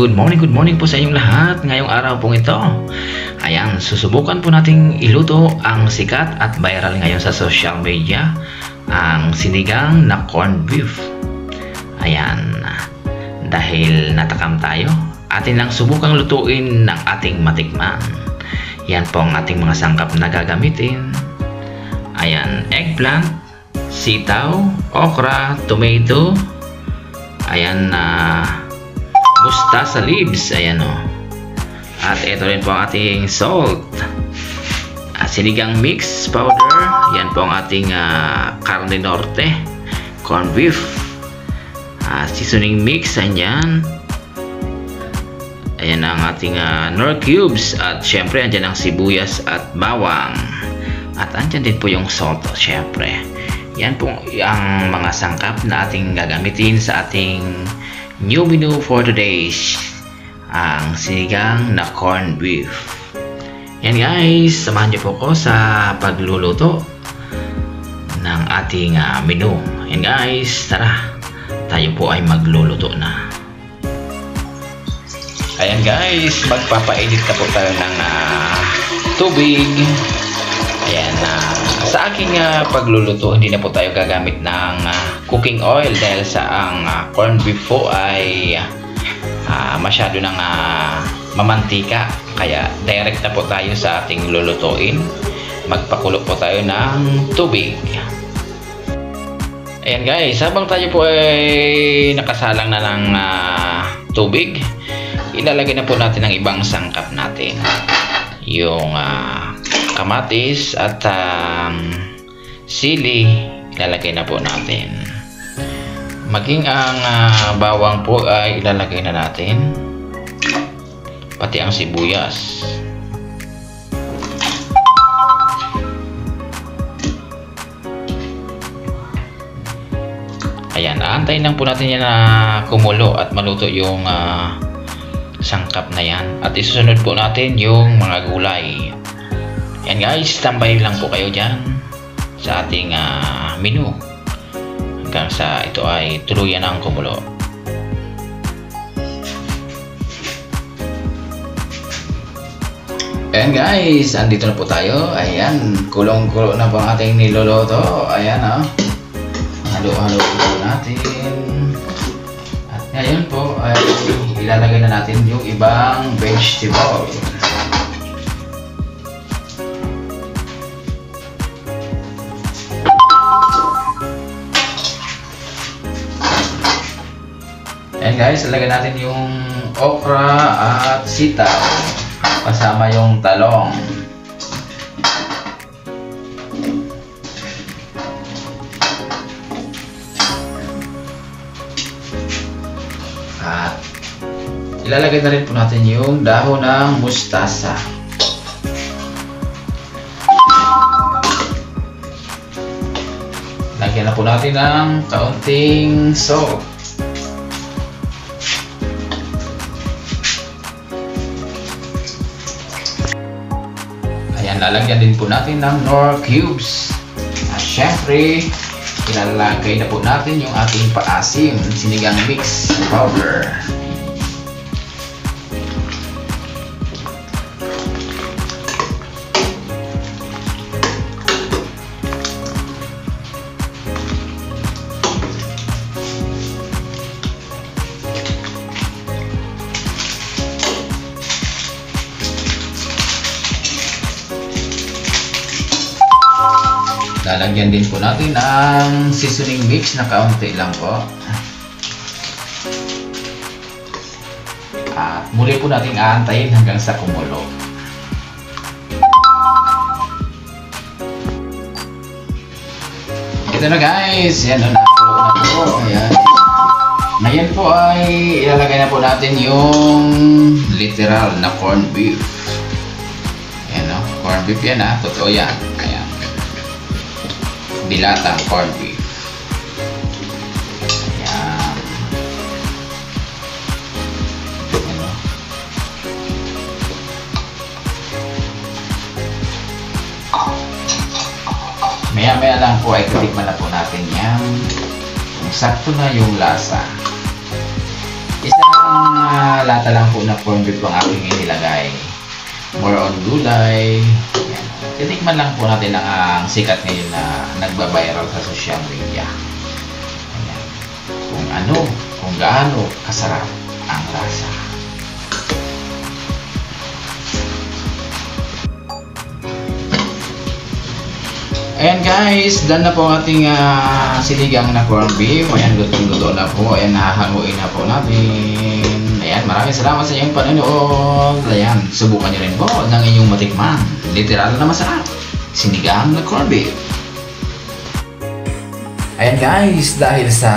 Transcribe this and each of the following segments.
good morning po sa inyong lahat ngayong araw pong ito. Ayan, susubukan po nating iluto ang sikat at viral ngayon sa social media, ang sinigang na corned beef. Ayan, dahil natakam tayo, atin lang subukang lutuin ng ating matikman. Yan po ang ating mga sangkap na gagamitin. Ayan, eggplant, sitaw, okra, tomato, ayan mustasa leaves, ayan o. At ito rin po ang ating salt, sinigang mix powder, yan po ang ating carne norte, corned beef, seasoning mix, andyan. Ayan ang ating nor cubes, at syempre andyan ang sibuyas at bawang. At andyan din po yung salt, syempre. Yan po ang mga sangkap na ating gagamitin sa ating new menu for today, ang sinigang na corned beef. Yan guys, samahan niyo po ko sa pagluluto ng ating menu. Yan guys, tara, tayo po ay magluluto na. Ayan guys, magpapainit na po tayo ng tubig. Ayan, sa aking pagluluto, hindi na po tayo gagamit ng cooking oil dahil sa ang corned beef po ay masyado nang mamantika. Kaya direct na po tayo sa ating lulutuin. Magpakulo po tayo ng tubig. Ayan guys, habang tayo po ay nakasalang na ng tubig, ilalagay na po natin ang ibang sangkap natin. Yung kamatis at sili, ilalagay na po natin. Maging ang bawang po ay ilalagay na natin, pati ang sibuyas. Ayan, aantayin lang po natin yan na kumulo at maluto yung sangkap na yan, at isusunod po natin yung mga gulay. Yan guys, tambay lang po kayo dyan sa ating menu hanggang sa ito ay tuluyan ang kumulo. Ayan guys, andito na po tayo. Ayan, kulong-kulo na po ang ating niluluto. Ayan halo-halo po natin. At ngayon po ay ilalagay na natin yung ibang vegetable. Ayan guys, ilagay natin yung okra at sitaw kasama yung talong. At ilalagay na rin po natin yung dahon ng mustasa. Lagyan na po natin ng kaunting salt. Lalagyan din po natin ng nor cubes. At syempre, ilalagay na po natin yung ating paasim, sinigang mix powder. Lalagyan din po natin ang seasoning mix na kaunti lang po. At muli po natin aantayin hanggang sa kumulo. Ito na guys, yan na, nakulo na po. Ayan. Ngayon po ay ilalagay na po natin yung literal na corned beef. Ayan o, corned beef yan totoo yan. Ayan. Dilatang corned beef. Ayan. Maya-maya lang po ay titikman na po natin yan. Kung sakto na yung lasa. Isang lata lang po na corned beef ang aking inilagay. More on gulay. Ayan. Titikman lang po natin ang sikat ngayon na nagbabiral sa social media. Ayan. Kung gaano kasarap ang lasa. Ayan guys, done na po ang ating sinigang na corned beef. Ayan, lutong-luto na po. Ayan, nahahanguin na po natin. Ayan, maraming salamat sa inyong panonood. Ayan, subukan nyo rin po ng inyong matikman. Literal na masarap. Sinigang na corned beef. Ayan guys, dahil sa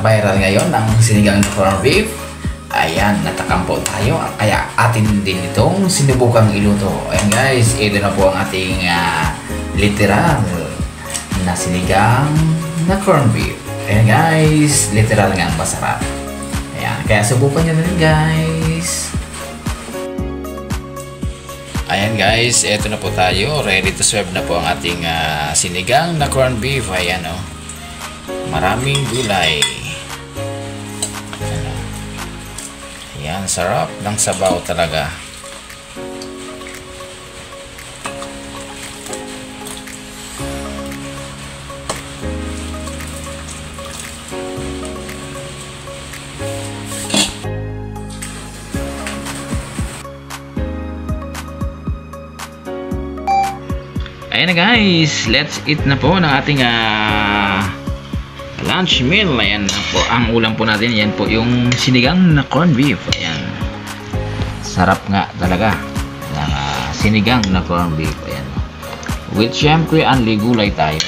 viral ngayon ang sinigang na corned beef, ayan, natakam po tayo. Kaya atin din itong sinubukang iluto. Ayan guys, ito na po ang ating literal na sinigang na corned beef. Ayan guys, literal nga ang masarap. Ayan, kaya subukan nyo na rin guys. Ayan guys, eto na po tayo. Ready to serve na po ang ating sinigang na corned beef. Ayan o. Maraming gulay. Ayan, ayan, sarap ng sabaw talaga. Ayan na guys, let's eat na po ng ating lunch meal. Ayan na po, ang ulam po natin, yan po yung sinigang na corned beef. Ayan, sarap nga talaga ng sinigang na corned beef. Ayan, with syempre anli gulay tayo.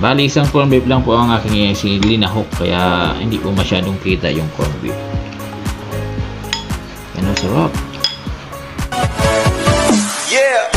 Bali isang corned beef lang po ang aking linahok, kaya hindi po masyadong kita yung corned beef. Ayan, sarap. Yeah.